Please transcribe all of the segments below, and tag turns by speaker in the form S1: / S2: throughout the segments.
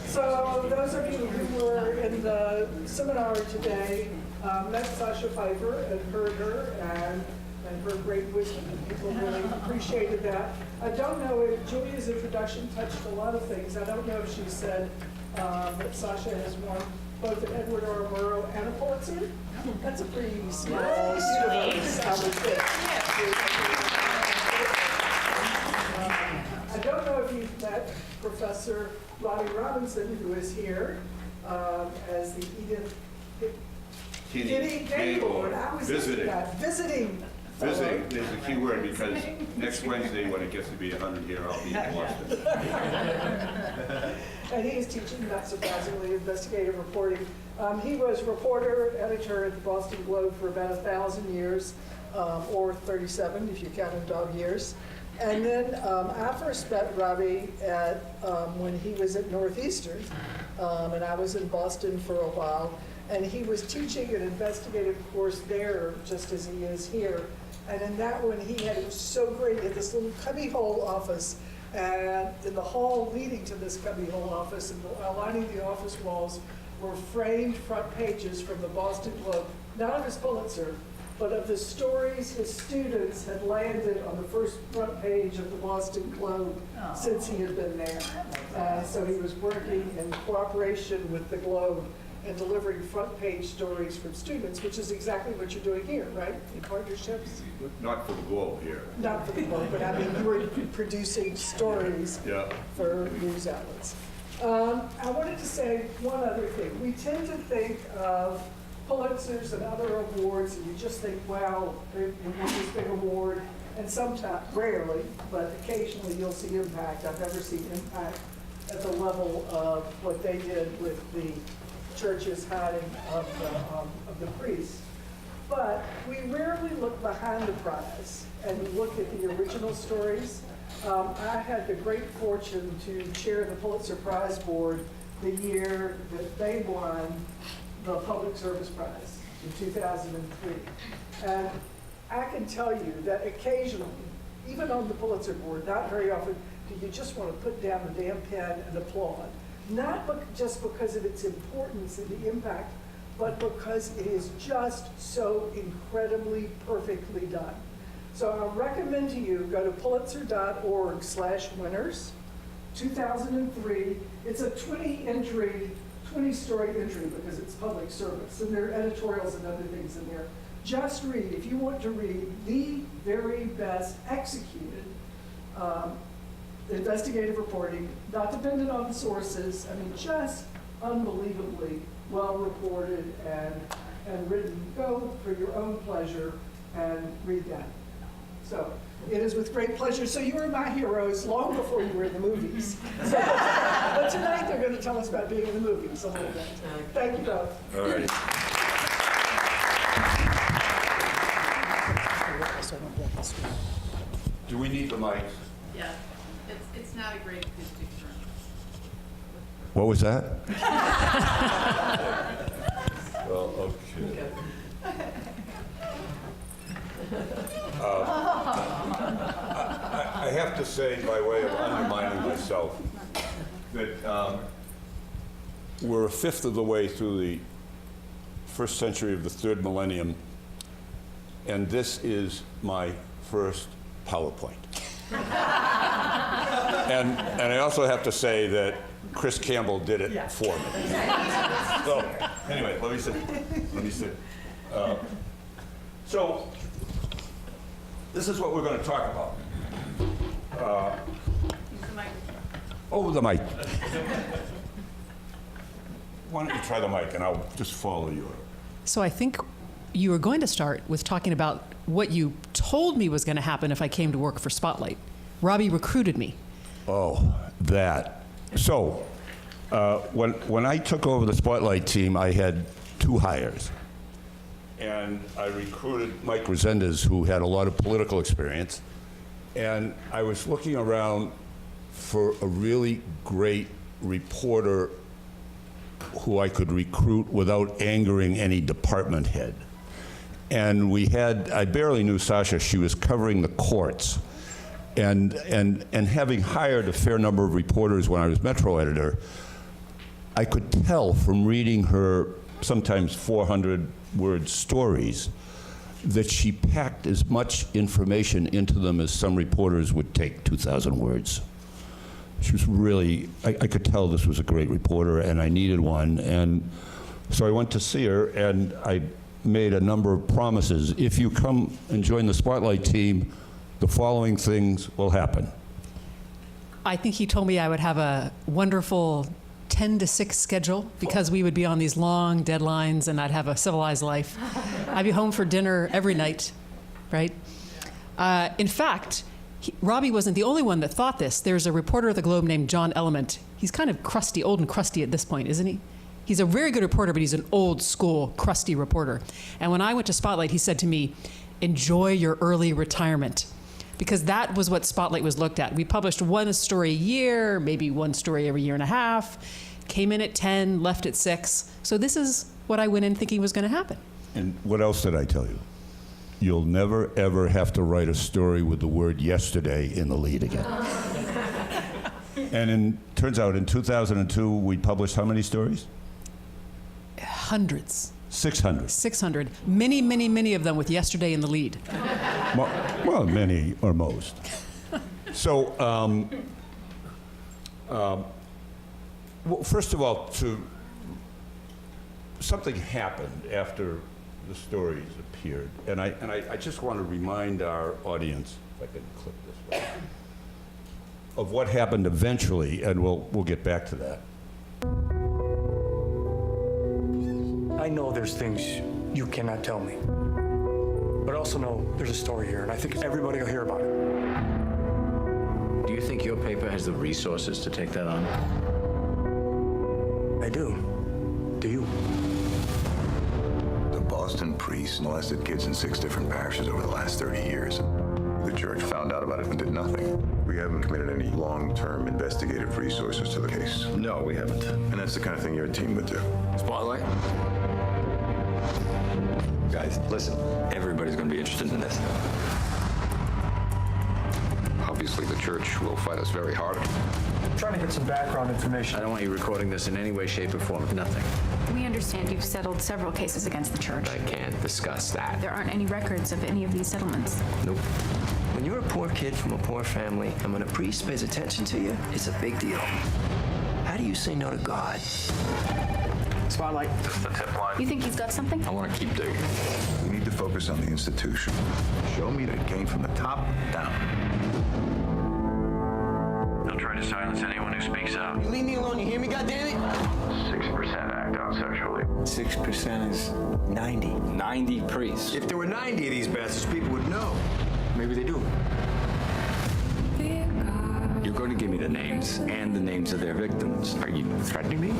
S1: So those of you who were in the seminar today met Sacha Pfeiffer and heard her and her great wisdom, and people really appreciated that. I don't know if Julia's introduction touched a lot of things. I don't know if she said that Sacha has won both an Edward R. Murrow and a Pulitzer. That's a pretty small universe, I would think. I don't know if you've met Professor Robbie Robinson, who is here as the Edith Kinney Gaylord. I was
S2: Visiting.
S1: Visiting.
S2: Visiting is the key word, because next Wednesday, when it gets to be 100 here, I'll be in Boston.
S1: And he is teaching, not surprisingly, investigative reporting. He was reporter, editor at the Boston Globe for about 1,000 years, or 37 if you count in dog years. And then I first met Robbie when he was at Northeastern, and I was in Boston for a while. And he was teaching an investigative course there, just as he is here. And in that one, it was so great. He had this little cubbyhole office, and in the hall leading to this cubbyhole office, and lining the office walls were framed front pages from the Boston Globe, not of his Pulitzer, but of the stories his students had landed on the first front page of the Boston Globe since he had been there. So he was working in cooperation with the Globe and delivering front page stories from students, which is exactly what you're doing here, right? In partnerships?
S2: Not for the Globe here.
S1: Not for the Globe, but I mean, you were producing stories for news outlets. I wanted to say one other thing. We tend to think of Pulitzers and other awards, and you just think, wow, they won this big award. And sometimes, rarely, but occasionally you'll see impact. I've never seen impact at the level of what they did with the church's hiding of the priests. But we rarely look behind the prize and look at the original stories. I had the great fortune to chair the Pulitzer Prize Board the year that they won the Public Service Prize in 2003. And I can tell you that occasionally, even on the Pulitzer Board, not very often, do you just want to put down the damn pen and applaud. Not just because of its importance and the impact, but because it is just so incredibly perfectly done. So I recommend to you, go to pulitzer.org/winners, 2003. It's a 20-story entry because it's public service, and there are editorials and other things in there. Just read, if you want to read the very best executed investigative reporting, not dependent on the sources, I mean, just unbelievably well reported and written. Go for your own pleasure and read that. So it is with great pleasure. So you were my heroes long before you were in the movies. So, but tonight they're going to tell us about being in the movies a little bit. Thank you both.
S2: All right. Do we need the mic?
S3: Yeah, it's not a great acoustic room.
S2: What was that? Well, okay. I have to say, by way of undermining myself, that we're a fifth of the way through the first century of the third millennium, and this is my first PowerPoint. And I also have to say that Chris Campbell did it for me. So, anyway, let me sit. So, this is what we're going to talk about. The mic. Why don't you try the mic, and I'll just follow you.
S4: So I think you were going to start with talking about what you told me was going to happen if I came to work for Spotlight. Robbie recruited me.
S2: Oh, that. So, when I took over the Spotlight team, I had 2 hires. And I recruited Mike Resendez, who had a lot of political experience. And I was looking around for a really great reporter who I could recruit without angering any department head. And I barely knew Sacha. She was covering the courts. And having hired a fair number of reporters when I was Metro editor, I could tell from reading her sometimes 400-word stories that she packed as much information into them as some reporters would take 2,000 words. She was really, I could tell this was a great reporter, and I needed one. And so I went to see her, and I made a number of promises. If you come and join the Spotlight team, the following things will happen.
S4: I think he told me I would have a wonderful 10 to 6 schedule because we would be on these long deadlines and I'd have a civilized life. I'd be home for dinner every night, right? In fact, Robbie wasn't the only one that thought this. There's a reporter at the Globe named John Element. He's kind of crusty, old and crusty at this point, isn't he? He's a very good reporter, but he's an old school, crusty reporter. And when I went to Spotlight, he said to me, enjoy your early retirement. Because that was what Spotlight was looked at. We published one story a year, maybe one story every year and a half, came in at 10, left at 6. So this is what I went in thinking was going to happen.
S2: And what else did I tell you? You'll never, ever have to write a story with the word yesterday in the lead again. And turns out in 2002, we published how many stories?
S4: Hundreds.
S2: 600.
S4: 600. Many, many, many of them with yesterday in the lead.
S2: Well, many or most. So, well, first of all, something happened after the stories appeared, and I just want to remind our audience, if I can click this way, of what happened eventually, and we'll get back to that.
S5: I know there's things you cannot tell me, but I also know there's a story here, and I think everybody will hear about it.
S6: Do you think your paper has the resources to take that on?
S5: I do. Do you?
S7: The Boston priests molested kids in 6 different parishes over the last 30 years. The church found out about it and did nothing. We haven't committed any long-term investigative resources to the case.
S6: No, we haven't.
S7: And that's the kind of thing your team would do.
S6: Spotlight? Guys, listen. Everybody's going to be interested in this.
S8: Obviously, the church will fight us very hard.
S5: I'm trying to get some background information.
S6: I don't want you recording this in any way, shape, or form. Nothing.
S9: We understand you've settled several cases against the church.
S8: I can't discuss that.
S9: There aren't any records of any of these settlements.
S8: Nope.
S10: When you're a poor kid from a poor family, and when a priest pays attention to you, it's a big deal. How do you say no to God?
S5: Spotlight.
S8: Just the tip line.
S9: You think he's got something?
S8: I want to keep digging.
S7: We need to focus on the institution. Show me that it came from the top down.
S6: They'll try to silence anyone who speaks out.
S10: You leave me alone, you hear me, goddammit?
S8: 6% act out sexually.
S10: 6% is 90.
S6: 90 priests.
S10: If there were 90 of these bastards, people would know. Maybe they do.
S6: You're going to give me the names and the names of their victims. Are you threatening me?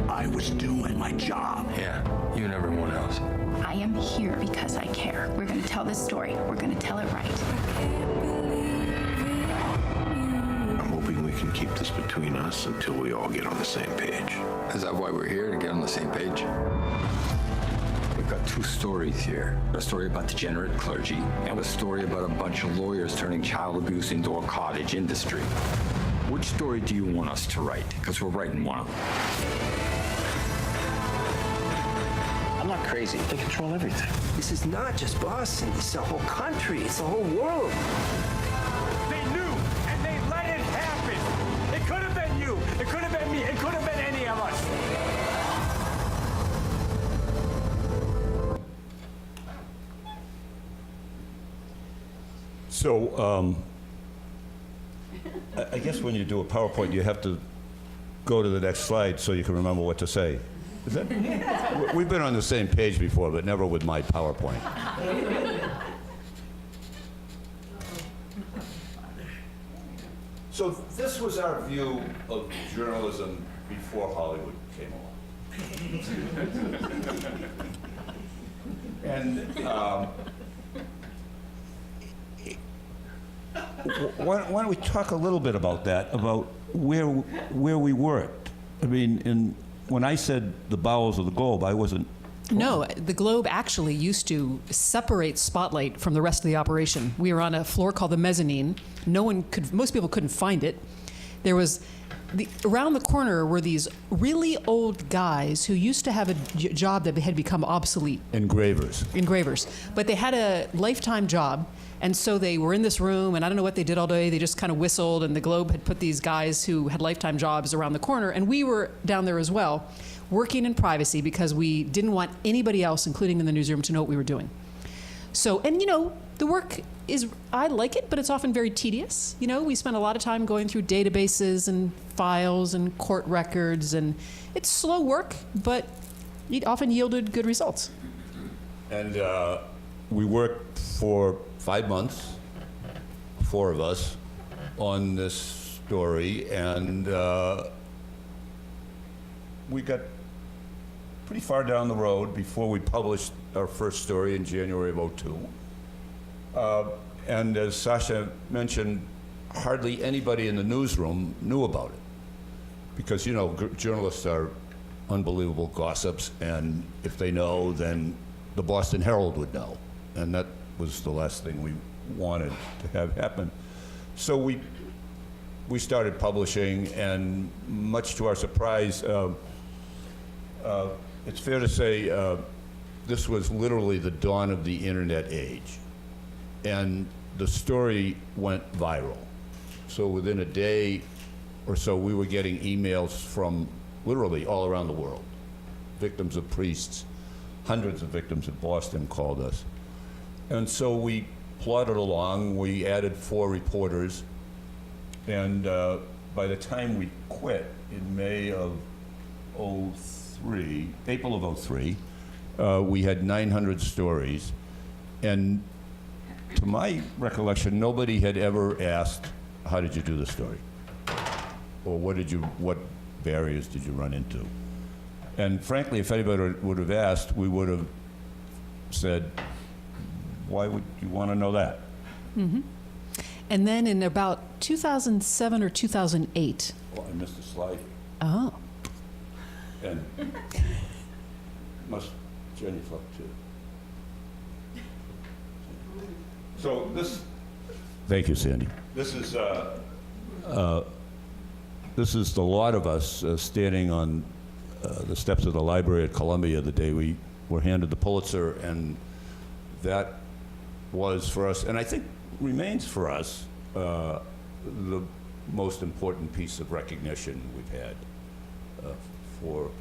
S10: I was doing my job.
S6: Yeah, you and everyone else.
S9: I am here because I care. We're going to tell this story. We're going to tell it right.
S8: I'm hoping we can keep this between us until we all get on the same page.
S6: Is that why we're here, to get on the same page? We've got 2 stories here. A story about degenerate clergy, and a story about a bunch of lawyers turning child abuse into a cottage industry. Which story do you want us to write? Because we're writing one of them.
S10: I'm not crazy. They control everything. This is not just Boston. It's the whole country. It's the whole world.
S5: They knew, and they let it happen. It could have been you. It could have been me. It could have been any of us.
S2: So, I guess when you do a PowerPoint, you have to go to the next slide so you can remember what to say. Is that? We've been on the same page before, but never with my PowerPoint. So this was our view of journalism before Hollywood came along. And why don't we talk a little bit about that, about where we worked? I mean, when I said the bowels of the globe, I wasn't
S4: No, the Globe actually used to separate Spotlight from the rest of the operation. We were on a floor called the mezzanine. Most people couldn't find it. There was, around the corner were these really old guys who used to have a job that had become obsolete.
S2: Engravers.
S4: But they had a lifetime job, and so they were in this room, and I don't know what they did all day. They just kind of whistled, and the Globe had put these guys who had lifetime jobs around the corner, and we were down there as well, working in privacy because we didn't want anybody else, including in the newsroom, to know what we were doing. So, and the work is, I like it, but it's often very tedious. We spend a lot of time going through databases and files and court records, and it's slow work, but it often yielded good results.
S2: And we worked for 5 months, 4 of us, on this story, and we got pretty far down the road before we published our first story in January of '02. And as Sacha mentioned, hardly anybody in the newsroom knew about it. Because, journalists are unbelievable gossips, and if they know, then the Boston Herald would know. And that was the last thing we wanted to have happen. So we started publishing, and much to our surprise, it's fair to say this was literally the dawn of the internet age. And the story went viral. So within a day or so, we were getting emails from literally all around the world. Victims of priests, hundreds of victims in Boston called us. And so we plodded along. We added 4 reporters. And by the time we quit in May of April of '03, we had 900 stories. And to my recollection, nobody had ever asked, how did you do the story? Or what barriers did you run into? And frankly, if anybody would have asked, we would have said, why would you want to know that?
S4: Mm-hmm. And then in about 2007 or 2008.
S2: Oh, I missed a slide.
S4: Oh.
S2: And must genuflect too. So this. Thank you, Sandy. This is the lot of us standing on the steps of the library at Columbia the day we were handed the Pulitzer, and that was for us, and I think remains for us, the most important piece of recognition we've had for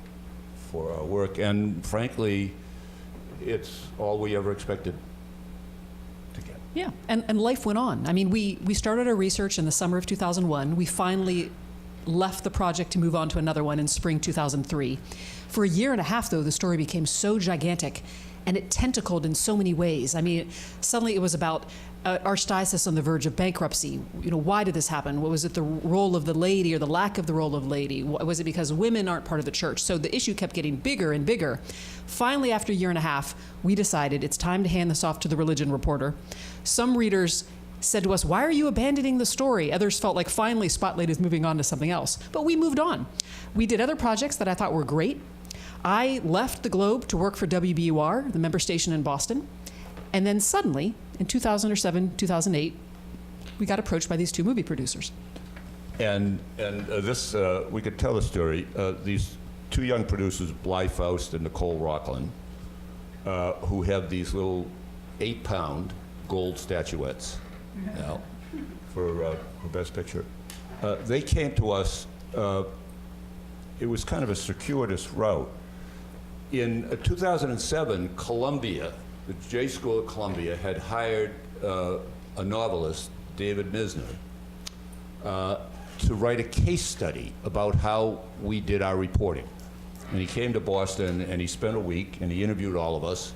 S2: our work, and frankly, it's all we ever expected to get.
S4: Yeah, and life went on. I mean, we started our research in the summer of 2001. We finally left the project to move on to another one in spring 2003. For a year and a half, though, the story became so gigantic, and it tentacled in so many ways. I mean, suddenly it was about archdiocese on the verge of bankruptcy. Why did this happen? Was it the role of the laity or the lack of the role of laity? Was it because women aren't part of the church? So the issue kept getting bigger and bigger. Finally, after a year and a half, we decided it's time to hand this off to the religion reporter. Some readers said to us, why are you abandoning the story? Others felt like finally Spotlight is moving on to something else. But we moved on. We did other projects that I thought were great. I left the Globe to work for WBUR, the member station in Boston. And then suddenly, in 2007, 2008, we got approached by these 2 movie producers.
S2: And this, we could tell the story. These 2 young producers, Bly Faust and Nicole Rockland, who have these little 8-pound gold statuettes now for Best Picture. They came to us, it was kind of a circuitous route. In 2007, Columbia, the J School at Columbia, had hired a novelist, David Misner, to write a case study about how we did our reporting. And he came to Boston, and he spent a week, and he interviewed all of us.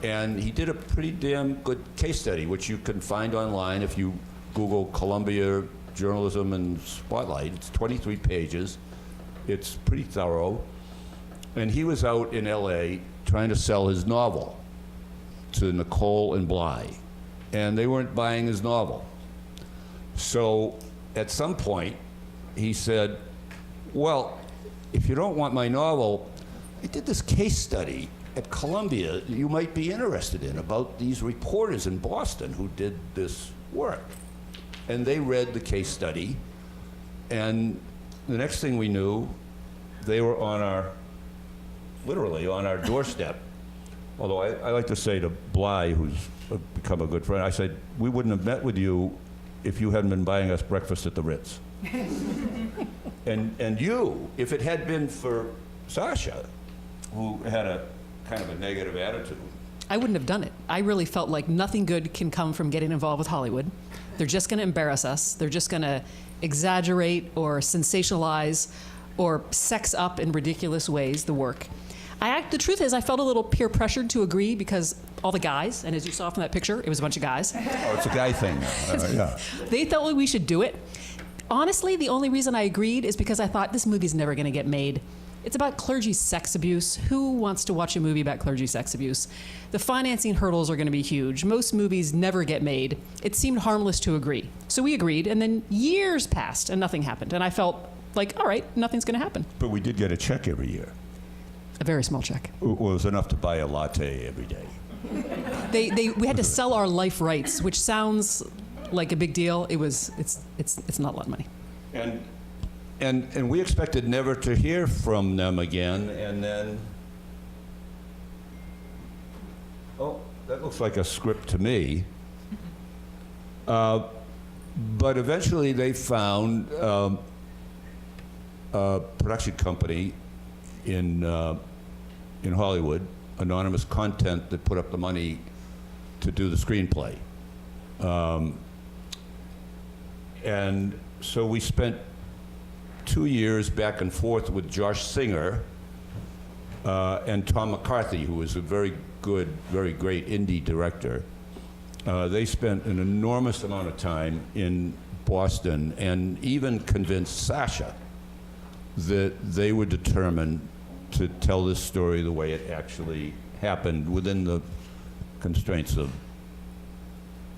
S2: And he did a pretty damn good case study, which you can find online if you Google Columbia Journalism and Spotlight. It's 23 pages. It's pretty thorough. And he was out in LA trying to sell his novel to Nicole and Bly, and they weren't buying his novel. So at some point, he said, well, if you don't want my novel, I did this case study at Columbia you might be interested in about these reporters in Boston who did this work. And they read the case study, and the next thing we knew, they were literally on our doorstep. Although I like to say to Bly, who's become a good friend, I said, we wouldn't have met with you if you hadn't been buying us breakfast at the Ritz. And you, if it had been for Sacha, who had a kind of a negative attitude.
S4: I wouldn't have done it. I really felt like nothing good can come from getting involved with Hollywood. They're just going to embarrass us. They're just going to exaggerate or sensationalize or sex up in ridiculous ways the work. The truth is, I felt a little peer pressured to agree because all the guys, and as you saw from that picture, it was a bunch of guys.
S2: Oh, it's a guy thing. Yeah.
S4: They thought we should do it. Honestly, the only reason I agreed is because I thought this movie's never going to get made. It's about clergy sex abuse. Who wants to watch a movie about clergy sex abuse? The financing hurdles are going to be huge. Most movies never get made. It seemed harmless to agree. So we agreed, and then years passed, and nothing happened. And I felt like, all right, nothing's going to happen.
S2: But we did get a check every year.
S4: A very small check.
S2: It was enough to buy a latte every day.
S4: We had to sell our life rights, which sounds like a big deal. It's not a lot of money.
S2: And we expected never to hear from them again, and then, oh, that looks like a script to me. But eventually they found a production company in Hollywood, Anonymous Content, that put up the money to do the screenplay. And so we spent 2 years back and forth with Josh Singer and Tom McCarthy, who was a very good, very great indie director. They spent an enormous amount of time in Boston and even convinced Sacha that they were determined to tell this story the way it actually happened within the constraints of,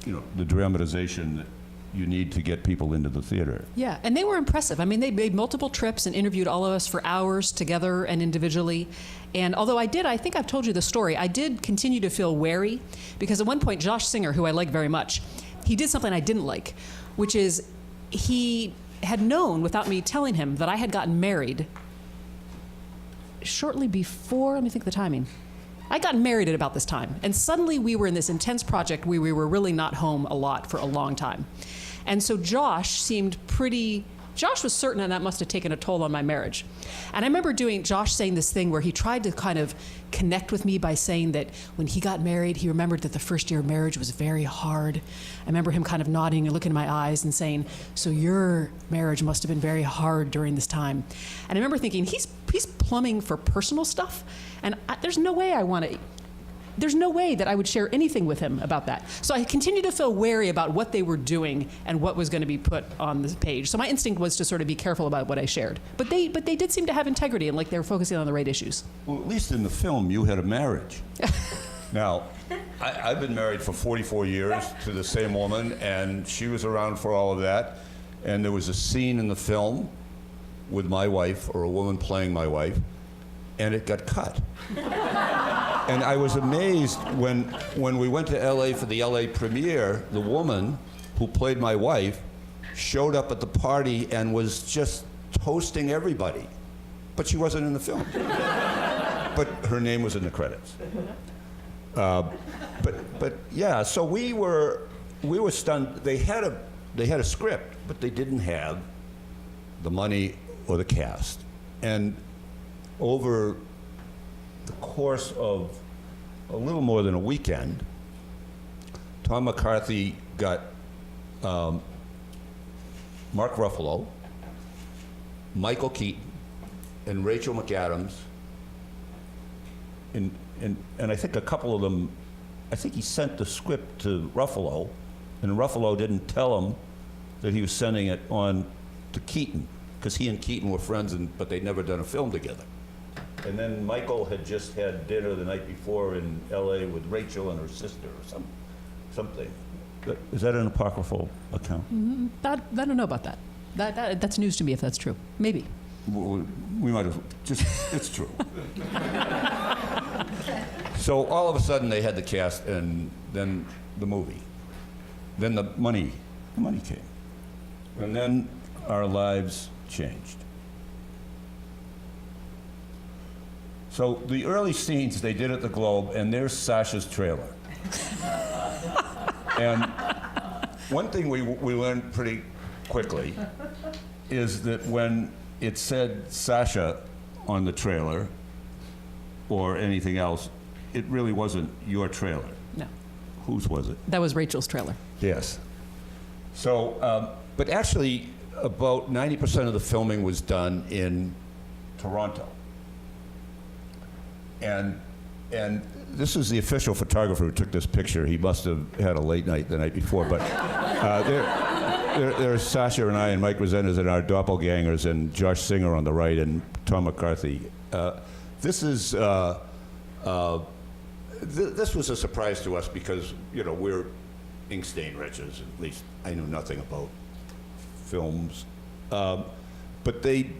S2: the dramatization that you need to get people into the theater.
S4: Yeah, and they were impressive. I mean, they made multiple trips and interviewed all of us for hours together and individually. And although I think I've told you the story, I did continue to feel wary because at one point, Josh Singer, who I like very much, he did something I didn't like, which is he had known without me telling him that I had gotten married shortly before, let me think the timing. I got married at about this time, and suddenly we were in this intense project where we were really not home a lot for a long time. And so Josh was certain, and that must have taken a toll on my marriage. And I remember Josh saying this thing where he tried to kind of connect with me by saying that when he got married, he remembered that the first year of marriage was very hard. I remember him kind of nodding and looking in my eyes and saying, so your marriage must have been very hard during this time. And I remember thinking, he's plumbing for personal stuff, and there's no way that I would share anything with him about that. So I continued to feel wary about what they were doing and what was going to be put on the page. So my instinct was to sort of be careful about what I shared. But they did seem to have integrity and like they were focusing on the right issues.
S2: Well, at least in the film, you had a marriage. Now, I've been married for 44 years to the same woman, and she was around for all of that. And there was a scene in the film with my wife, or a woman playing my wife, and it got cut. And I was amazed when we went to LA for the LA premiere, the woman who played my wife showed up at the party and was just toasting everybody. But she wasn't in the film. But her name was in the credits. But yeah, so we were stunned. They had a script, but they didn't have the money or the cast. And over the course of a little more than a weekend, Tom McCarthy got Mark Ruffalo, Michael Keaton, and Rachel McAdams, and I think a couple of them, I think he sent the script to Ruffalo, and Ruffalo didn't tell him that he was sending it on to Keaton, because he and Keaton were friends, but they'd never done a film together. And then Michael had just had dinner the night before in L.A. with Rachel and her sister or something. Is that an apocryphal account?
S4: I don't know about that. That's news to me if that's true. Maybe.
S2: We might have it's true. So all of a sudden, they had the cast, and then the movie. Then the money came. And then our lives changed. So the early scenes they did at the Globe, and there's Sacha's trailer. And one thing we learned pretty quickly is that when it said Sacha on the trailer or anything else, it really wasn't your trailer.
S4: No.
S2: Whose was it?
S4: That was Rachel's trailer.
S2: Yes. So, but actually, about 90% of the filming was done in Toronto. And this is the official photographer who took this picture. He must have had a late night the night before. But there's Sacha and I and Mike Resendez and our doppelgangers and Josh Singer on the right and Tom McCarthy. This was a surprise to us because, you know, we're ink-stained wretches. At least I knew nothing about films. But they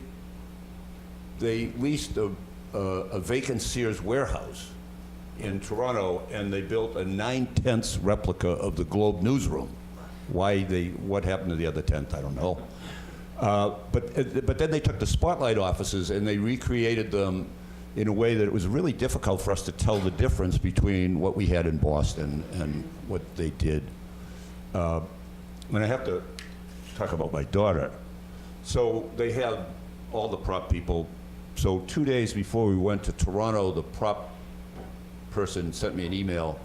S2: leased a vacant Sears warehouse in Toronto, and they built a 9/10 replica of the Globe newsroom. What happened to the other 10th, I don't know. But then they took the Spotlight offices and they recreated them in a way that it was really difficult for us to tell the difference between what we had in Boston and what they did. And I have to talk about my daughter. So they have all the prop people. So 2 days before we went to Toronto, the prop person sent me an email,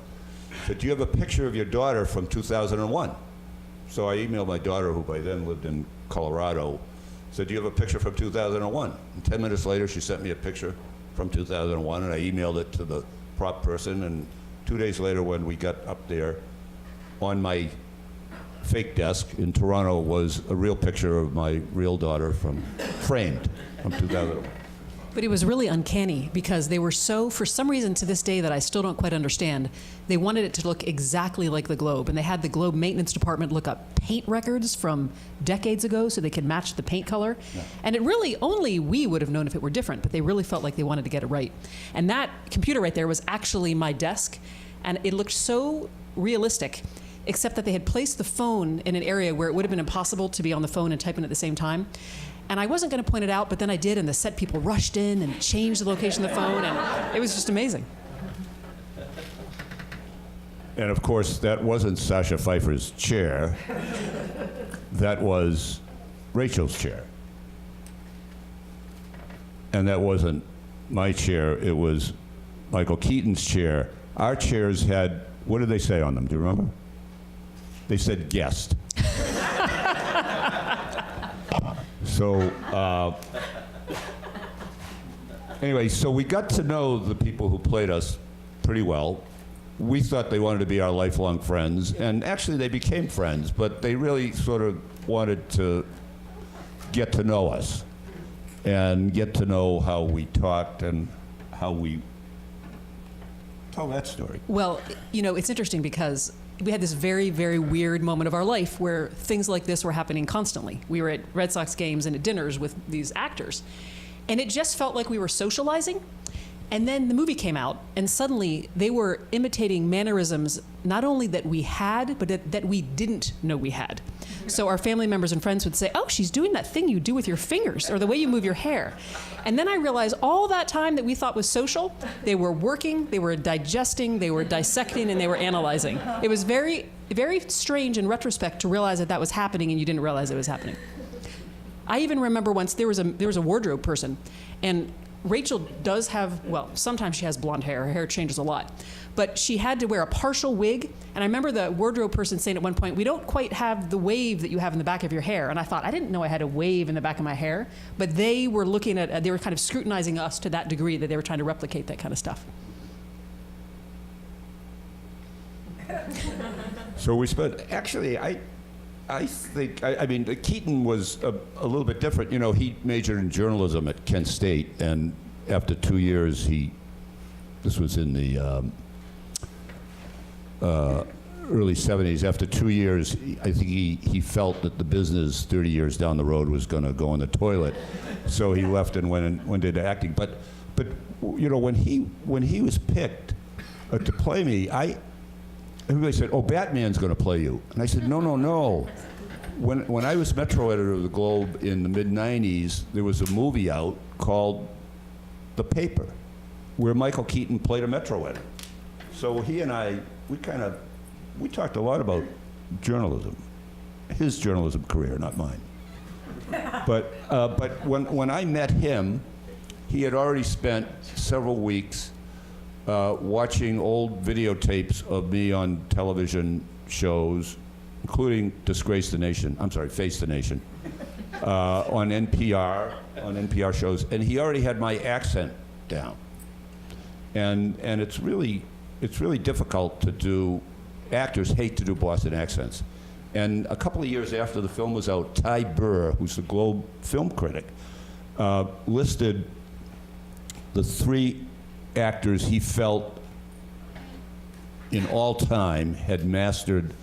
S2: said, do you have a picture of your daughter from 2001? So I emailed my daughter, who by then lived in Colorado, said, do you have a picture from 2001? And 10 minutes later, she sent me a picture from 2001, and I emailed it to the prop person, and 2 days later when we got up there, on my fake desk in Toronto was a real picture of my real daughter framed from 2001.
S4: But it was really uncanny because they were so, for some reason to this day that I still don't quite understand, they wanted it to look exactly like the Globe. And they had the Globe maintenance department look up paint records from decades ago so they could match the paint color. Yeah. And it really, only we would have known if it were different, but they really felt like they wanted to get it right. And that computer right there was actually my desk, and it looked so realistic, except that they had placed the phone in an area where it would have been impossible to be on the phone and typing at the same time. And I wasn't going to point it out, but then I did, and the set people rushed in and changed the location of the phone, and it was just amazing.
S2: And of course, that wasn't Sacha Pfeiffer's chair. That was Rachel's chair. And that wasn't my chair, it was Michael Keaton's chair. Our chairs had, what did they say on them? Do you remember? They said guest. So, anyway, so we got to know the people who played us pretty well. We thought they wanted to be our lifelong friends, and actually they became friends, but they really sort of wanted to get to know us and get to know how we talked and how we tell that story.
S4: Well, you know, it's interesting because we had this very, very weird moment of our life where things like this were happening constantly. We were at Red Sox games and at dinners with these actors, and it just felt like we were socializing. And then the movie came out, and suddenly they were imitating mannerisms not only that we had, but that we didn't know we had. So our family members and friends would say, oh, she's doing that thing you do with your fingers, or the way you move your hair. And then I realized all that time that we thought was social, they were working, they were digesting, they were dissecting, and they were analyzing. It was very, very strange in retrospect to realize that that was happening and you didn't realize it was happening. I even remember once there was a wardrobe person, and Rachel does have, well, sometimes she has blonde hair. Her hair changes a lot. But she had to wear a partial wig. And I remember the wardrobe person saying at one point, we don't quite have the wave that you have in the back of your hair. And I thought, I didn't know I had a wave in the back of my hair. But they were looking at, they were kind of scrutinizing us to that degree that they were trying to replicate that kind of stuff.
S2: So we spent, actually, I think, I mean, Keaton was a little bit different. You know, he majored in journalism at Kent State, and after 2 years, this was in the early 70s. After 2 years, I think he felt that the business 30 years down the road was going to go in the toilet. So he left and went into acting. But you know, when he was picked to play me, everybody said, "Oh, Batman's going to play you," and I said, "No, no, no." When I was Metro editor of the Globe in the mid-'90s, there was a movie out called The Paper, where Michael Keaton played a Metro editor. So he and I, we talked a lot about journalism, his journalism career, not mine. But when I met him, he had already spent several weeks watching old videotapes of me on television shows, including Face the Nation, on NPR shows, and he already had my accent down. And it's really difficult to do. Actors hate to do Boston accents. And a couple of years after the film was out, Ty Burr, who's the Globe film critic, listed the 3 actors he felt in all time had mastered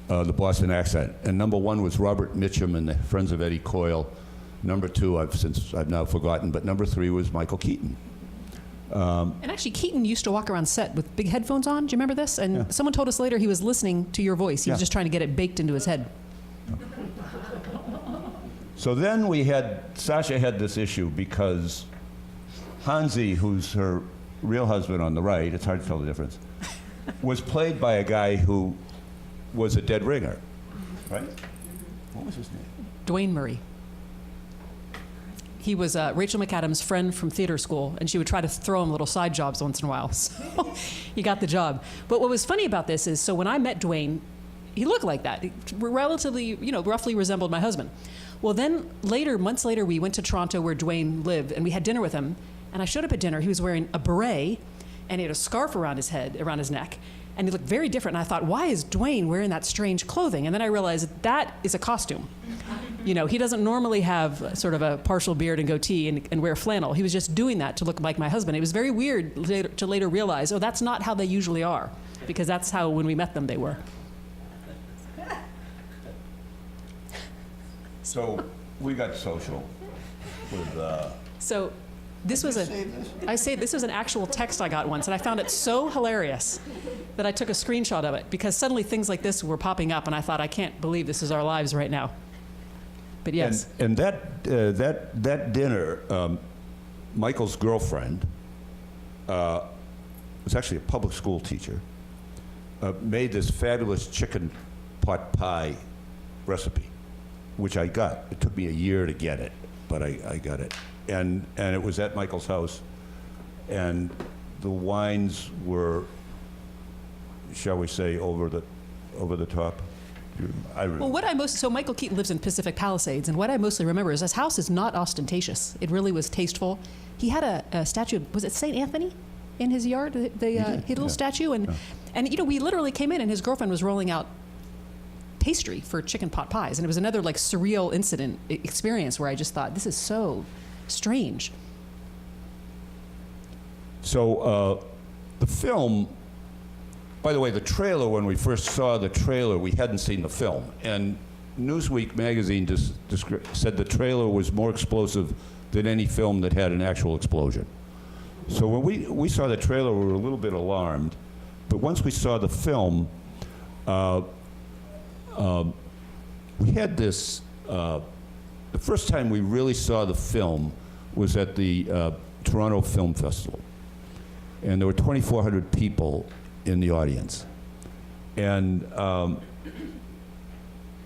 S2: the Boston accent. And number 1 was Robert Mitchum and the Friends of Eddie Coyle. Number 2, I've now forgotten, but number 3 was Michael Keaton.
S4: And actually, Keaton used to walk around set with big headphones on. Do you remember this? And someone told us later he was listening to your voice. He was just trying to get it baked into his head.
S2: So then Sacha had this issue because Hansi, who's her real husband on the right, it's hard to tell the difference, was played by a guy who was a dead ringer, right? What was his name?
S4: Dwayne Murray. He was Rachel McAdams' friend from theater school, and she would try to throw him little side jobs once in a while. So he got the job. But what was funny about this is, so when I met Dwayne, he looked like that. He relatively, roughly resembled my husband. Well, then later, months later, we went to Toronto where Dwayne lived, and we had dinner with him. And I showed up at dinner. He was wearing a beret, and he had a scarf around his head, around his neck. And he looked very different. And I thought, why is Dwayne wearing that strange clothing? And then I realized that is a costume. He doesn't normally have sort of a partial beard and goatee and wear flannel. He was just doing that to look like my husband. It was very weird to later realize, oh, that's not how they usually are, because that's how, when we met them, they were.
S2: So we got social with...
S4: So this was this was an actual text I got once, and I found it so hilarious that I took a screenshot of it, because suddenly things like this were popping up, and I thought, I can't believe this is our lives right now. But yes.
S2: And that dinner, Michael's girlfriend was actually a public school teacher, made this fabulous chicken pot pie recipe, which I got. It took me a year to get it, but I got it. And it was at Michael's house, and the wines were, shall we say, over the top.
S4: So Michael Keaton lives in Pacific Palisades, and what I mostly remember is his house is not ostentatious. It really was tasteful. He had a statue of, was it St. Anthony in his yard? He had a little statue, and we literally came in, and his girlfriend was rolling out pastry for chicken pot pies, and it was another like surreal experience where I just thought, this is so strange.
S2: So the film, by the way, the trailer, when we first saw the trailer, we hadn't seen the film. And Newsweek magazine said the trailer was more explosive than any film that had an actual explosion. So when we saw the trailer, we were a little bit alarmed. But once we saw the film, we had this, the first time we really saw the film was at the Toronto Film Festival. And there were 2,400 people in the audience. And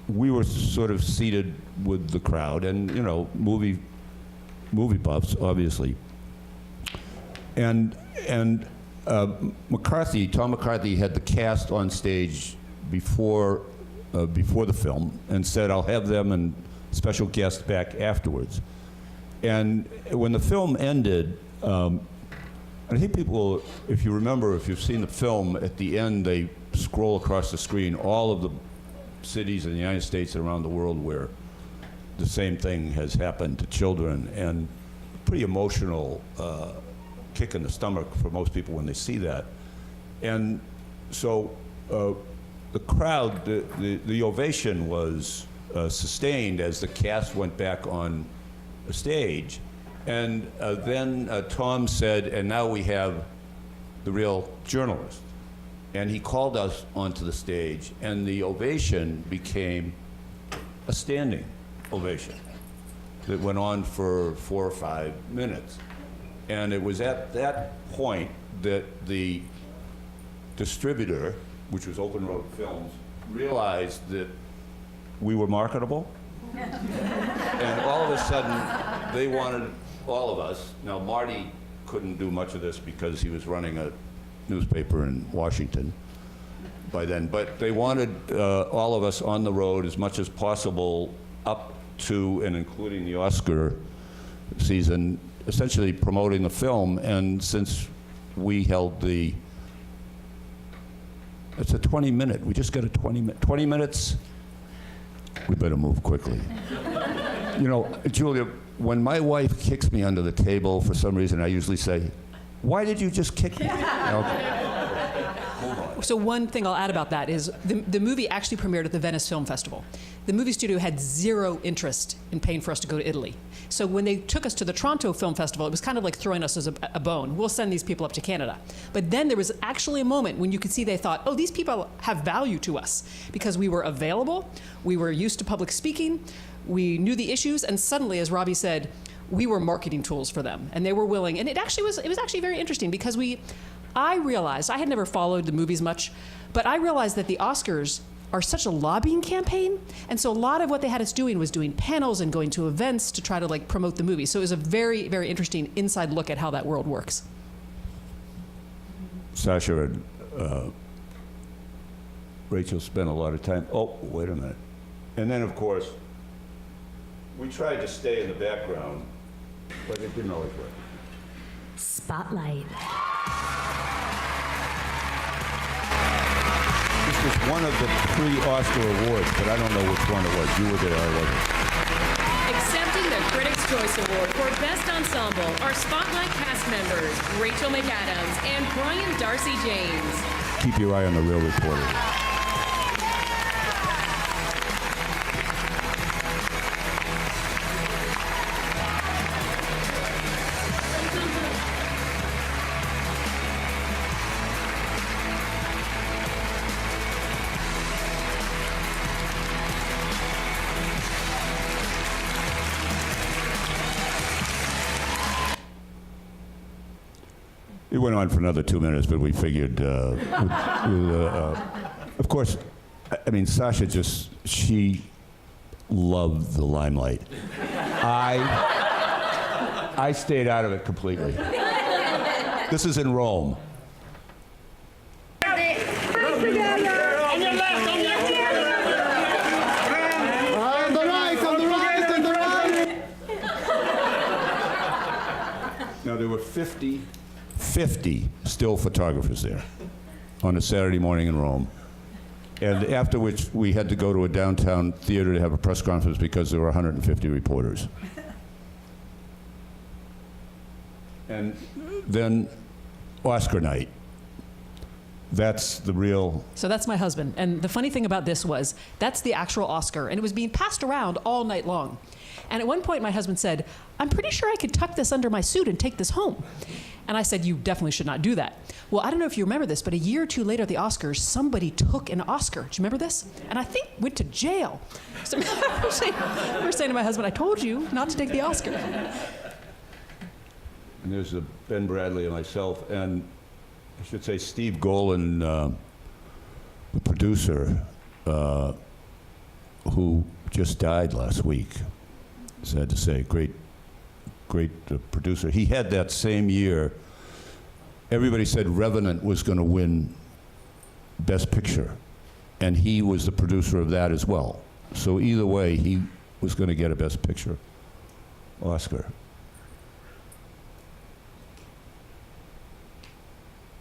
S2: we were sort of seated with the crowd and, movie buffs, obviously. And Tom McCarthy had the cast on stage before the film and said, I'll have them and special guests back afterwards. And when the film ended, I think people, if you remember, if you've seen the film, at the end they scroll across the screen all of the cities in the United States and around the world where the same thing has happened to children, and pretty emotional kick in the stomach for most people when they see that. And so the crowd, the ovation was sustained as the cast went back on the stage. And then Tom said, and now we have the real journalist. And he called us onto the stage, and the ovation became a standing ovation that went on for 4 or 5 minutes. And it was at that point that the distributor, which was Open Road Films, realized that we were marketable. And all of a sudden, they wanted all of us. Now, Marty couldn't do much of this because he was running a newspaper in Washington by then, but they wanted all of us on the road as much as possible up to and including the Oscar season, essentially promoting the film. And since we held it's a 20-minute, we just got a 20 minutes, we better move quickly. You know, Julia, when my wife kicks me under the table for some reason, I usually say, "Why did you just kick me?" Okay.
S4: So one thing I'll add about that is the movie actually premiered at the Venice Film Festival. The movie studio had zero interest in paying for us to go to Italy. So when they took us to the Toronto Film Festival, it was kind of like throwing us as a bone. We'll send these people up to Canada. But then there was actually a moment when you could see they thought, oh, these people have value to us because we were available, we were used to public speaking, we knew the issues, and suddenly, as Robbie said, we were marketing tools for them, and they were willing. And it was actually very interesting because I realized, I had never followed the movies much, but I realized that the Oscars are such a lobbying campaign, and so a lot of what they had us doing was doing panels and going to events to try to like promote the movie. So it was a very, very interesting inside look at how that world works.
S2: Sacha and Rachel spent a lot of time. Oh, wait a minute. And then, of course, we tried to stay in the background, but it didn't always work.
S11: Spotlight.
S2: This was one of the pre-Oscar awards, but I don't know which one it was. You were there, I wasn't.
S12: Accepting the Critics' Choice Award for Best Ensemble are Spotlight cast members Rachel McAdams and Brian Darcy James.
S2: Keep your eye on the real reporter. It went on for another 2 minutes, but we figured, of course, I mean, Sacha she loved the limelight. I stayed out of it completely. This is in Rome.
S11: On your left, on your left. On the right, on the right, on the right.
S2: Now, there were 50 still photographers there on a Saturday morning in Rome. And after which we had to go to a downtown theater to have a press conference because there were 150 reporters. And then Oscar night. That's the real...
S4: So that's my husband. And the funny thing about this was, that's the actual Oscar, and it was being passed around all night long. And at one point, my husband said, I'm pretty sure I could tuck this under my suit and take this home. And I said, you definitely should not do that. Well, I don't know if you remember this, but a year or two later at the Oscars, somebody took an Oscar. Do you remember this? And I think went to jail. So we're saying to my husband, I told you not to take the Oscar.
S2: And there's Ben Bradley and myself, and I should say Steve Golan, the producer, who just died last week. Sad to say, great producer. He had that same year, everybody said Revenant was going to win Best Picture, and he was the producer of that as well. So either way, he was going to get a Best Picture Oscar.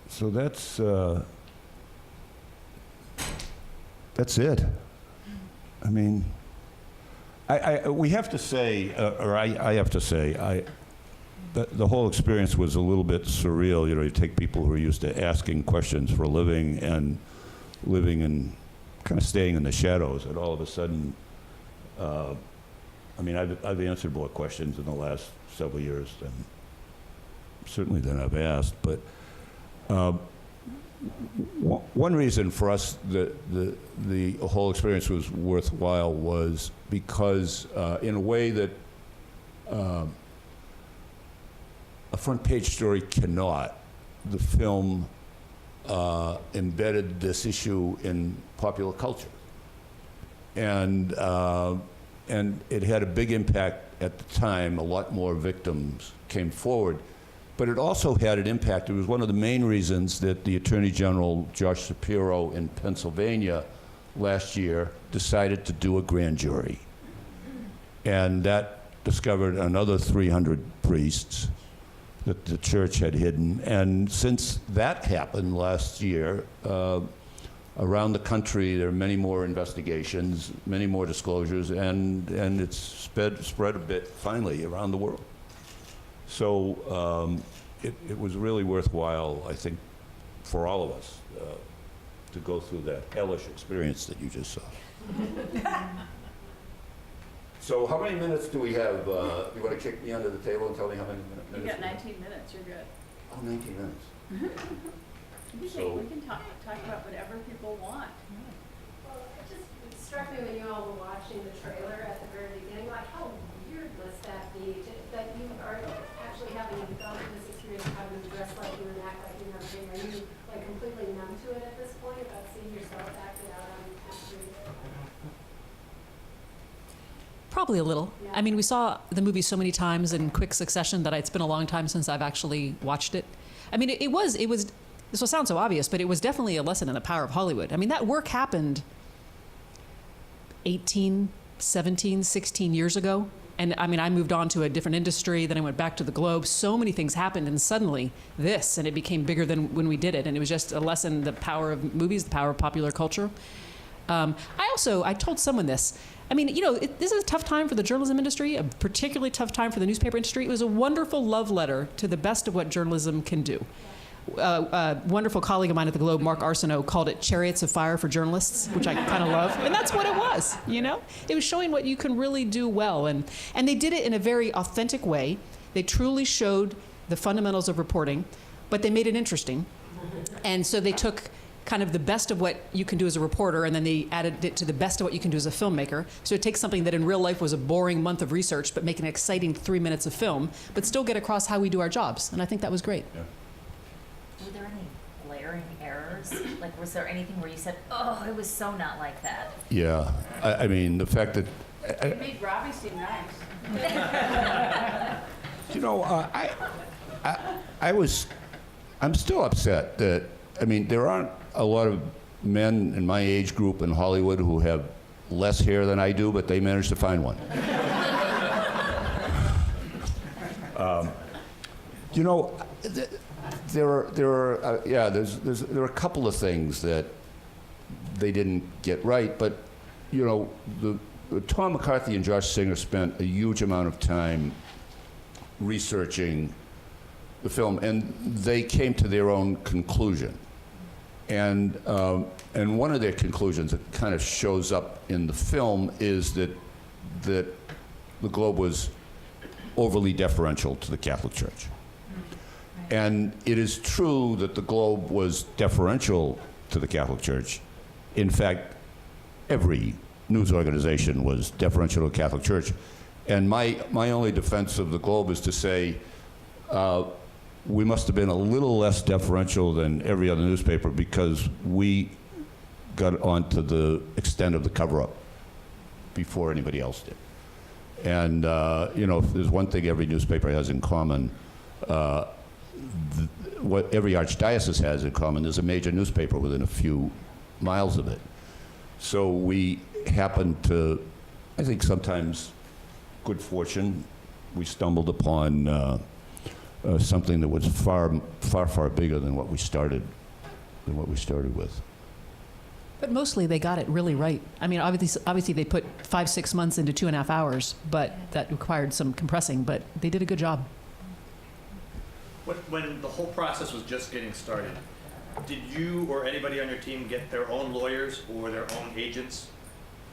S2: So that's it. I mean, we have to say, or I have to say, the whole experience was a little bit surreal. You know, you take people who are used to asking questions for a living and living and kind of staying in the shadows, and all of a sudden, I mean, I've answered more questions in the last several years than certainly than I've asked, but One reason for us the whole experience was worthwhile was because, in a way that a front page story cannot, the film embedded this issue in popular culture. And it had a big impact at the time. A lot more victims came forward. But it also had an impact. It was one of the main reasons that the Attorney General, Josh Shapiro, in Pennsylvania last year decided to do a grand jury. And that discovered another 300 priests that the church had hidden. And since that happened last year, around the country, there are many more investigations, many more disclosures, and it's spread a bit, finally, around the world. So it was really worthwhile, I think, for all of us to go through that hellish experience that you just saw. So how many minutes do we have? You want to kick me under the table and tell me how many minutes?
S3: You got 19 minutes, you're good.
S2: Oh, 19 minutes.
S3: We can talk about whatever people want.
S13: Well, it just struck me when you all were watching the trailer at the very beginning, like how weird must that be that you are actually having gone through this experience of having to dress like you and act like you and everything. Are you like completely numb to it at this point about seeing yourself acted out on the street?
S4: Probably a little.
S13: Yeah.
S4: I mean, we saw the movie so many times in quick succession that it's been a long time since I've actually watched it. I mean, it was, this will sound so obvious, but it was definitely a lesson in the power of Hollywood. I mean, that work happened 18, 17, 16 years ago. And I mean, I moved on to a different industry, then I went back to the Globe. So many things happened, and suddenly this, and it became bigger than when we did it. And it was just a lesson, the power of movies, the power of popular culture. I told someone this. I mean, this is a tough time for the journalism industry, a particularly tough time for the newspaper industry. It was a wonderful love letter to the best of what journalism can do. A wonderful colleague of mine at the Globe, Mark Arsenault, called it Chariots of Fire for Journalists, which I kind of love. And that's what it was, It was showing what you can really do well. And they did it in a very authentic way. They truly showed the fundamentals of reporting, but they made it interesting. And so they took kind of the best of what you can do as a reporter, and then they added it to the best of what you can do as a filmmaker. So it takes something that in real life was a boring month of research, but make an exciting 3 minutes of film, but still get across how we do our jobs. And I think that was great.
S2: Yeah.
S14: Were there any glaring errors? Like, was there anything where you said, oh, it was so not like that?
S2: Yeah. I mean, the fact that...
S3: It made Robbie seem nice.
S2: I'm still upset that, there aren't a lot of men in my age group in Hollywood who have less hair than I do, but they managed to find one. There are a couple of things that they didn't get right, but Tom McCarthy and Josh Singer spent a huge amount of time researching the film, and they came to their own conclusion. And one of their conclusions that kind of shows up in the film is that the Globe was overly deferential to the Catholic Church. And it is true that the Globe was deferential to the Catholic Church. In fact, every news organization was deferential to the Catholic Church. And my only defense of the Globe is to say, we must have been a little less deferential than every other newspaper because we got onto the extent of the cover-up before anybody else did. And, if there's one thing every newspaper has in common, what every archdiocese has in common is a major newspaper within a few miles of it. So we happened to, I think sometimes good fortune, we stumbled upon something that was far bigger than what we started with.
S4: But mostly they got it really right. I mean, obviously they put 5-6 months into 2.5 hours, but that required some compressing, but they did a good job.
S15: When the whole process was just getting started, did you or anybody on your team get their own lawyers or their own agents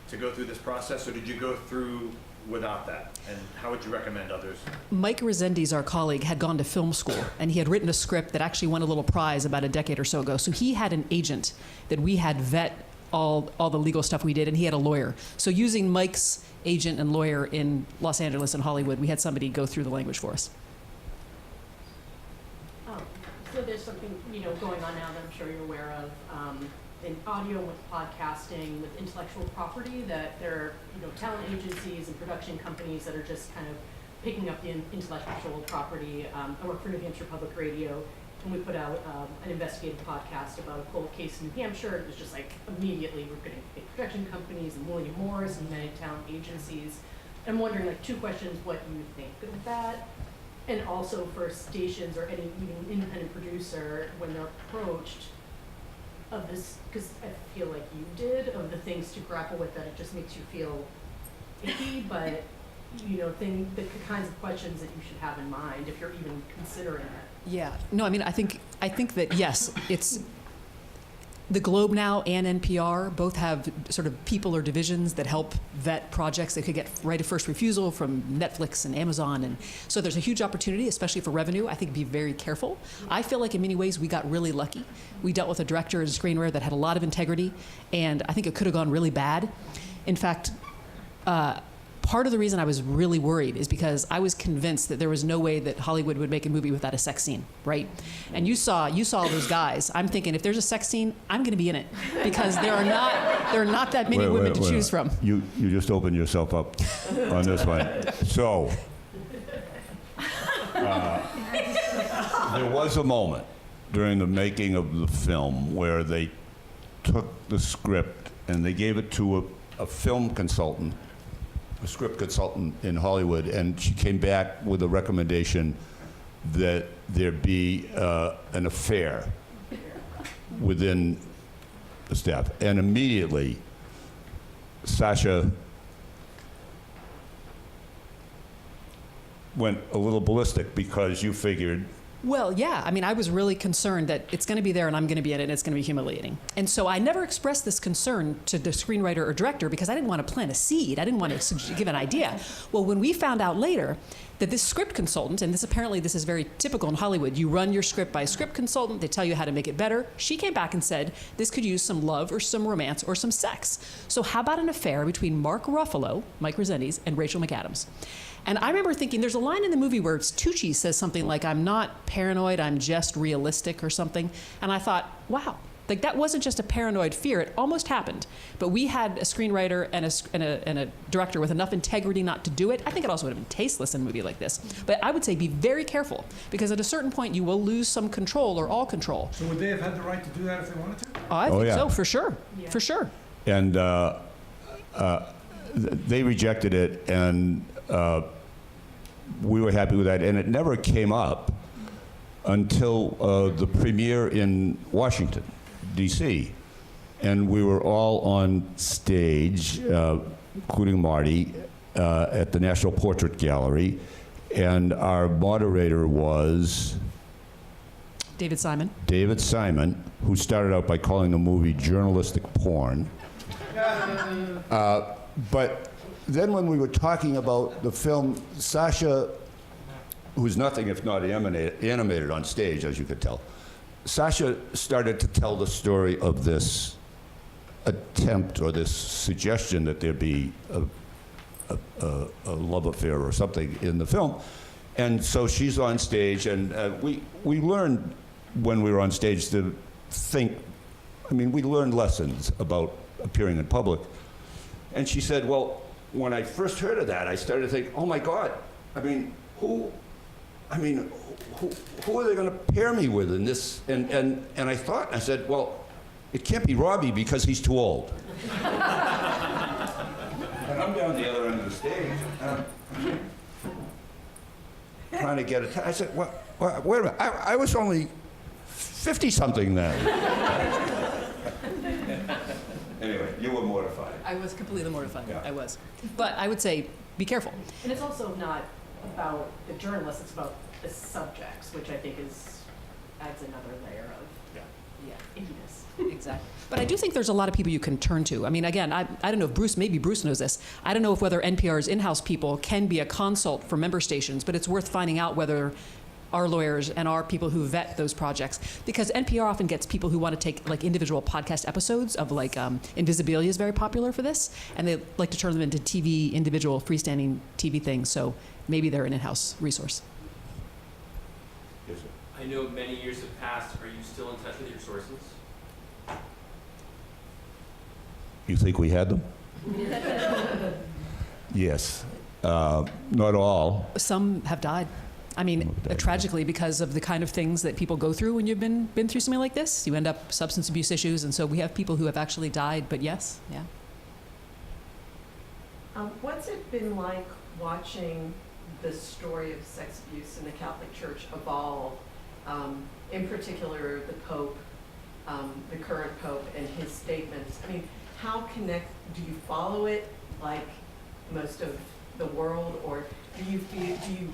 S15: to go through this process, or did you go through without that? And how would you recommend others?
S4: Mike Resendiz, our colleague, had gone to film school, and he had written a script that actually won a little prize about a decade or so ago. So he had an agent that we had vet all the legal stuff we did, and he had a lawyer. So using Mike's agent and lawyer in Los Angeles and Hollywood, we had somebody go through the language for us.
S16: So there's something, going on now that I'm sure you're aware of, in audio with podcasting, with intellectual property, that there are, talent agencies and production companies that are just kind of picking up the intellectual property. I work for New Hampshire Public Radio, and we put out an investigative podcast about a cold case in New Hampshire. It was just like immediately we're getting big production companies and William Morris and United Talent Agencies. I'm wondering, like, two questions: what you think of that, and also for stations or any even independent producer when they're approached of this, because I feel like you did, of the things to grapple with that it just makes you feel icky, but the kinds of questions that you should have in mind if you're even considering it.
S4: Yeah. No, I mean, I think that, yes, it's the Globe now and NPR both have sort of people or divisions that help vet projects that could get right of first refusal from Netflix and Amazon. And so there's a huge opportunity, especially for revenue. I think be very careful. I feel like in many ways we got really lucky. We dealt with a director and a screenwriter that had a lot of integrity, and I think it could have gone really bad. In fact, part of the reason I was really worried is because I was convinced that there was no way that Hollywood would make a movie without a sex scene, right? And you saw those guys. I'm thinking, if there's a sex scene, I'm going to be in it, because there are not that many women to choose from.
S2: You just opened yourself up on this one. So there was a moment during the making of the film where they took the script and they gave it to a film consultant, a script consultant in Hollywood, and she came back with a recommendation that there be an affair within the staff. And immediately, Sacha went a little ballistic because you figured.
S4: Well, yeah. I mean, I was really concerned that it's going to be there and I'm going to be in it and it's going to be humiliating. And so I never expressed this concern to the screenwriter or director because I didn't want to plant a seed. I didn't want to give an idea. Well, when we found out later that this script consultant, and this is very typical in Hollywood, you run your script by a script consultant, they tell you how to make it better. She came back and said, this could use some love or some romance or some sex. So how about an affair between Mark Ruffalo, Mike Resendiz, and Rachel McAdams? And I remember thinking, there's a line in the movie where Tucci says something like, I'm not paranoid, I'm just realistic or something. And I thought, wow, like that wasn't just a paranoid fear, it almost happened. But we had a screenwriter and a director with enough integrity not to do it. I think it also would have been tasteless in a movie like this. But I would say be very careful, because at a certain point you will lose some control or all control.
S17: So would they have had the right to do that if they wanted to?
S4: I think
S2: yeah.
S4: so, for sure, for sure.
S2: And they rejected it, and we were happy with that. And it never came up until the premiere in Washington, D.C. And we were all on stage, including Marty, at the National Portrait Gallery. And our moderator was
S4: David
S2: Simon, who started out by calling the movie journalistic porn. But then when we were talking about the film, Sacha, who's nothing if not animated on stage, as you could tell, Sacha started to tell the story of this attempt or this suggestion that there be a love affair or something in the film. And so she's on stage, and we learned when we were on stage to think, we learned lessons about appearing in public. And she said, well, when I first heard of that, I started to think, oh my God, who are they going to pair me with in this? And I thought, I said, well, it can't be Robbie because he's too old. And I'm down the other end of the stage, trying to get I said, wait a minute, I was only 50-something then. Anyway, you were mortified.
S4: I was completely mortified. Yeah. I was. But I would say, be careful.
S16: And it's also not about the journalists, it's about the subjects, which I think adds another layer of ickiness.
S4: Exactly. But I do think there's a lot of people you can turn to. I mean, again, I don't know if maybe Bruce knows this. I don't know if whether NPR's in-house people can be a consult for member stations, but it's worth finding out whether our lawyers and our people who vet those projects, because NPR often gets people who want to take like individual podcast episodes of like Invisibilia is very popular for this, and they like to turn them into TV, individual freestanding TV things. So maybe they're an in-house resource.
S2: Yes, sir.
S18: I know many years have passed. Are you still in touch with your sources?
S2: You think we had them? Yes. Not all.
S4: Some have died. I mean, tragically, because of the kind of things that people go through when you've been through something like this. You end up substance abuse issues, and so we have people who have actually died, but yes, yeah.
S19: What's it been like watching the story of sex abuse in the Catholic Church evolve, in particular the Pope, the current Pope, and his statements? I mean, how do you follow it like most of the world, or do you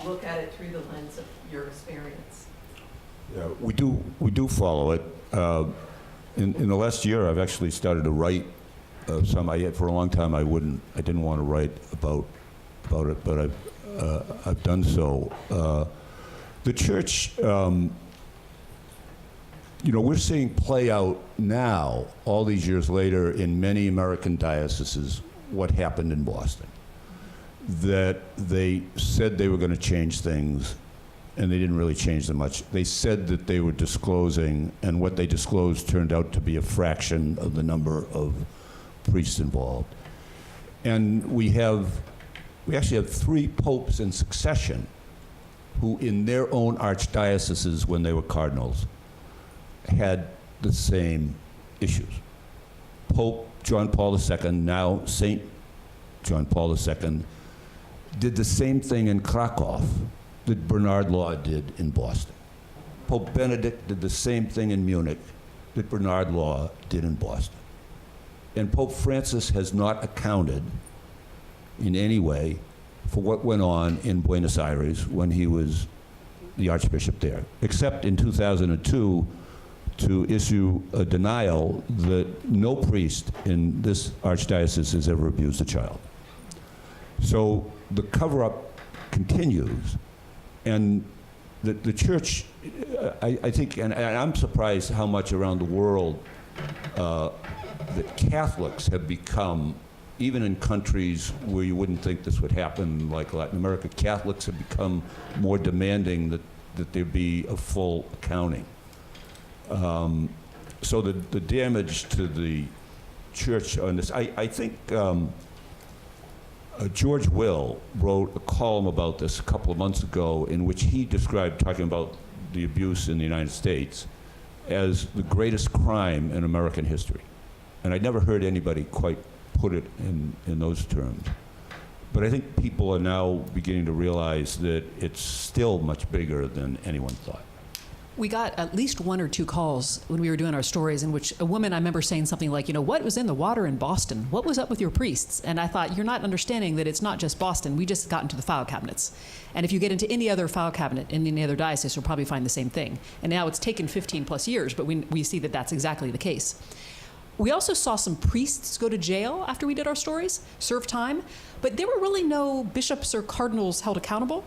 S19: look at it through the lens of your experience?
S2: Yeah, we do follow it. In the last year, I've actually started to write some. For a long time, I didn't want to write about it, but I've done so. The church, we're seeing play out now, all these years later, in many American dioceses, what happened in Boston. That they said they were going to change things, and they didn't really change them much. They said that they were disclosing, and what they disclosed turned out to be a fraction of the number of priests involved. And we actually have 3 popes in succession who, in their own archdioceses when they were cardinals, had the same issues. Pope John Paul II, now Saint John Paul II, did the same thing in Krakow that Bernard Law did in Boston. Pope Benedict did the same thing in Munich that Bernard Law did in Boston. And Pope Francis has not accounted in any way for what went on in Buenos Aires when he was the Archbishop there, except in 2002 to issue a denial that no priest in this archdiocese has ever abused a child. So the cover-up continues, and the church, I think, and I'm surprised how much around the world that Catholics have become, even in countries where you wouldn't think this would happen, like Latin America, Catholics have become more demanding that there be a full accounting. So the damage to the church on this, I think George Will wrote a column about this a couple of months ago in which he described, talking about the abuse in the United States, as the greatest crime in American history. And I'd never heard anybody quite put it in those terms. But I think people are now beginning to realize that it's still much bigger than anyone thought.
S4: We got at least 1 or 2 calls when we were doing our stories in which a woman, I remember saying something like, what was in the water in Boston? What was up with your priests? And I thought, you're not understanding that it's not just Boston. We just got into the file cabinets. And if you get into any other file cabinet in any other diocese, you'll probably find the same thing. And now it's taken 15 plus years, but we see that that's exactly the case. We also saw some priests go to jail after we did our stories, serve time, but there were really no bishops or cardinals held accountable.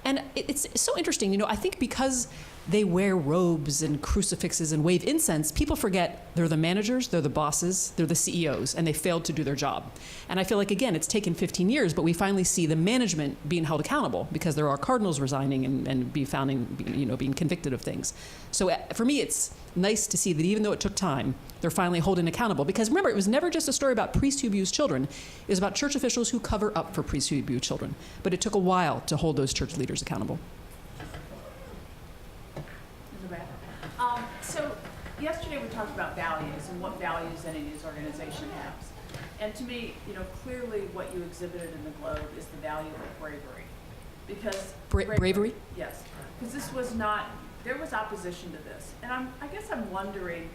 S4: And it's so interesting, I think because they wear robes and crucifixes and wave incense, people forget they're the managers, they're the bosses, they're the CEOs, and they failed to do their job. And I feel like, again, it's taken 15 years, but we finally see the management being held accountable because there are cardinals resigning and being convicted of things. So for me, it's nice to see that even though it took time, they're finally holding accountable. Because remember, it was never just a story about priests who abuse children. It was about church officials who cover up for priests who abuse children. But it took a while to hold those church leaders accountable.
S3: So yesterday we talked about values and what values any news organization has. And to me, clearly what you exhibited in the Globe is the value of bravery. Because
S4: bravery?
S3: Yes. Because this was not, there was opposition to this. And I guess I'm wondering,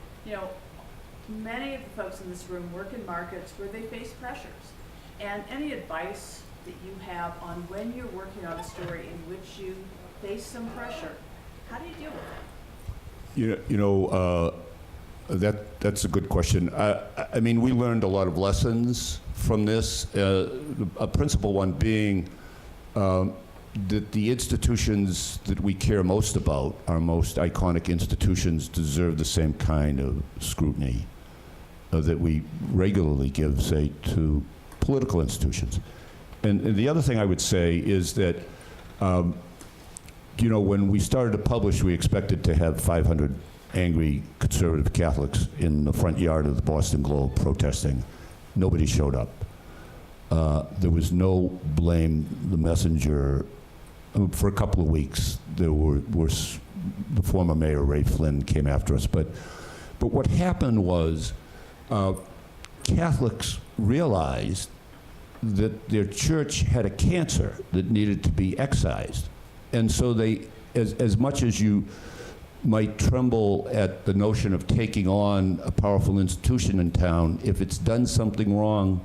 S3: many of the folks in this room work in markets where they face pressures. And any advice that you have on when you're working on a story in which you face some pressure, how do you deal with it?
S2: That's a good question. I mean, we learned a lot of lessons from this. A principal one being that the institutions that we care most about, our most iconic institutions, deserve the same kind of scrutiny that we regularly give, say, to political institutions. And the other thing I would say is that, when we started to publish, we expected to have 500 angry conservative Catholics in the front yard of the Boston Globe protesting. Nobody showed up. There was no blame the messenger. For a couple of weeks, there were the former mayor, Ray Flynn, came after us. But what happened was Catholics realized that their church had a cancer that needed to be excised. And so they, as much as you might tremble at the notion of taking on a powerful institution in town, if it's done something wrong,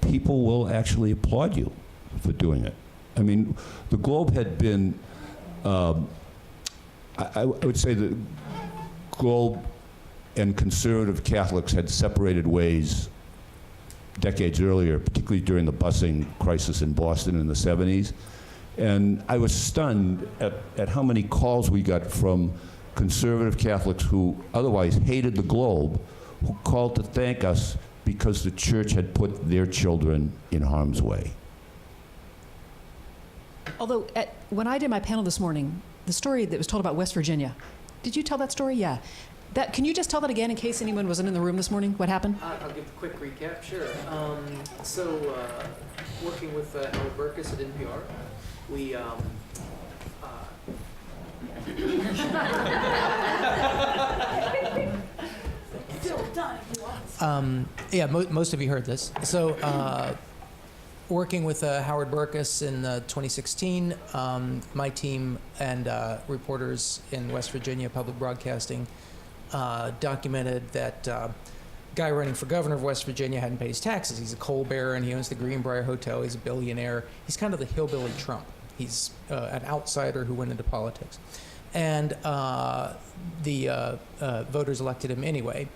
S2: people will actually applaud you for doing it. I mean, the Globe had been, I would say the Globe and conservative Catholics had separated ways decades earlier, particularly during the busing crisis in Boston in the 70s. And I was stunned at how many calls we got from conservative Catholics who otherwise hated the Globe, who called to thank us because the church had put their children in harm's way.
S4: Although, when I did my panel this morning, the story that was told about West Virginia, did you tell that story? Yeah. Can you just tell that again in case anyone wasn't in the room this morning? What happened?
S20: I'll give a quick recap, sure. Working with Howard Burkus at NPR, we most of you heard this. So, working with Howard Burkus in 2016, my team and reporters in West Virginia Public Broadcasting documented that guy running for governor of West Virginia hadn't paid his taxes. He's a coal baron. He owns the Greenbrier Hotel. He's a billionaire. He's kind of the hillbilly Trump. He's an outsider who went into politics. And the voters elected him anyway.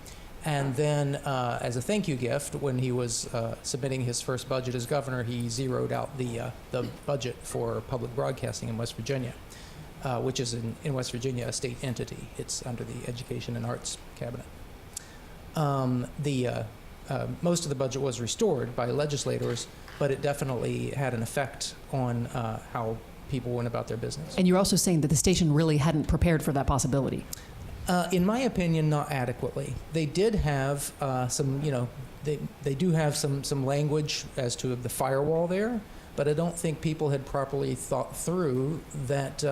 S20: And then, as a thank you gift, when he was submitting his first budget as governor, he zeroed out the budget for public broadcasting in West Virginia, which is in West Virginia a state entity. It's under the Education and Arts Cabinet. Most of the budget was restored by legislators, but it definitely had an effect on how people went about their business.
S4: And you're also saying that the station really hadn't prepared for that possibility.
S20: In my opinion, not adequately. They did have some, they do have some language as to the firewall there, but I don't think people had properly thought through that,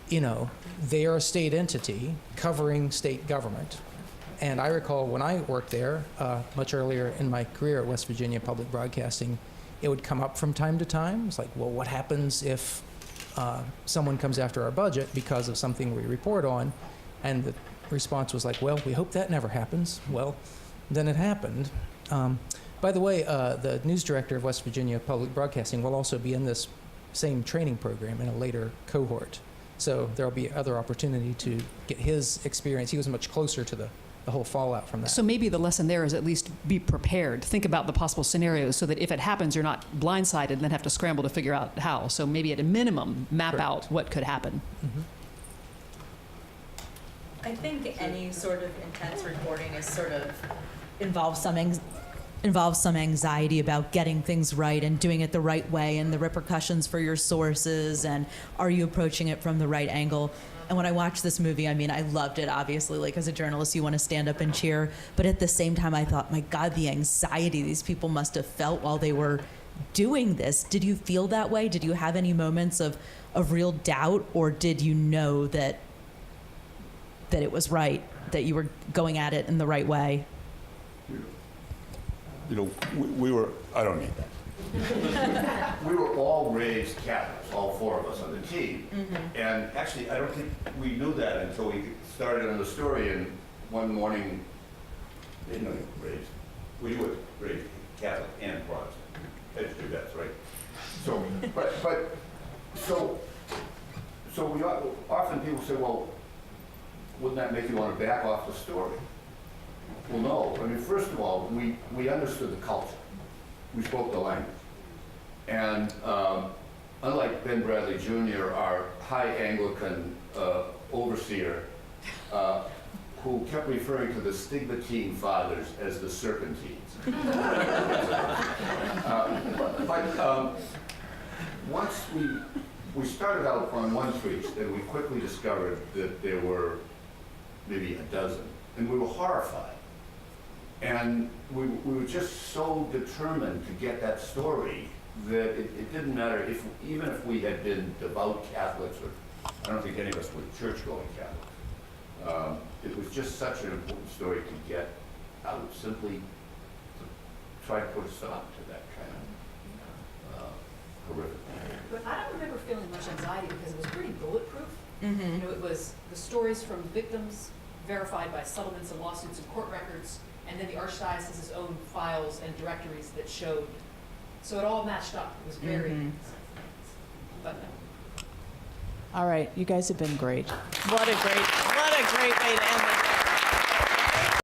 S20: they are a state entity covering state government. And I recall when I worked there, much earlier in my career at West Virginia Public Broadcasting, it would come up from time to time. It's like, well, what happens if someone comes after our budget because of something we report on? And the response was like, well, we hope that never happens. Well, then it happened. By the way, the news director of West Virginia Public Broadcasting will also be in this same training program in a later cohort. So there'll be other opportunity to get his experience. He was much closer to the whole fallout from that.
S4: So maybe the lesson there is at least be prepared. Think about the possible scenarios so that if it happens, you're not blindsided and then have to scramble to figure out how. So maybe at a minimum, map out what could happen.
S20: Mm-hmm.
S21: I think any sort of intense reporting is sort of involves some anxiety about getting things right and doing it the right way and the repercussions for your sources and are you approaching it from the right angle. And when I watched this movie, I mean, I loved it, obviously. Like, as a journalist, you want to stand up and cheer. But at the same time, I thought, my God, the anxiety these people must have felt while they were doing this. Did you feel that way? Did you have any moments of real doubt? Or did you know that it was right, that you were going at it in the right way?
S2: We were, I don't need that. We were all raised Catholics, all four of us on the team. Mm-hmm. And actually, I don't think we knew that until we started on the story. And one morning, they didn't know you were raised. We were raised Catholic and Protestant. That's two, that's right. So, so we often people say, well, wouldn't that make you want to back off the story? Well, no. I mean, first of all, we understood the culture. We spoke the language. And unlike Ben Bradley Jr., our high Anglican overseer, who kept referring to the Stigmatine Fathers as the Serpentines. But once we started out on one priest, and we quickly discovered that there were maybe a dozen, and we were horrified. And we were just so determined to get that story that it didn't matter even if we had been devout Catholics, or I don't think any of us were church-going Catholics. It was just such an important story to get out, simply to try to put a stop to that kind of horrific.
S1: But I don't remember feeling much anxiety because it was pretty bulletproof.
S21: Mm-hmm.
S1: You know, it was the stories from victims verified by settlements and lawsuits and court records, and then the Archdiocese's own files and directories that showed. So it all matched up. It was very, but no.
S21: All right, you guys have been great. What a great way to end the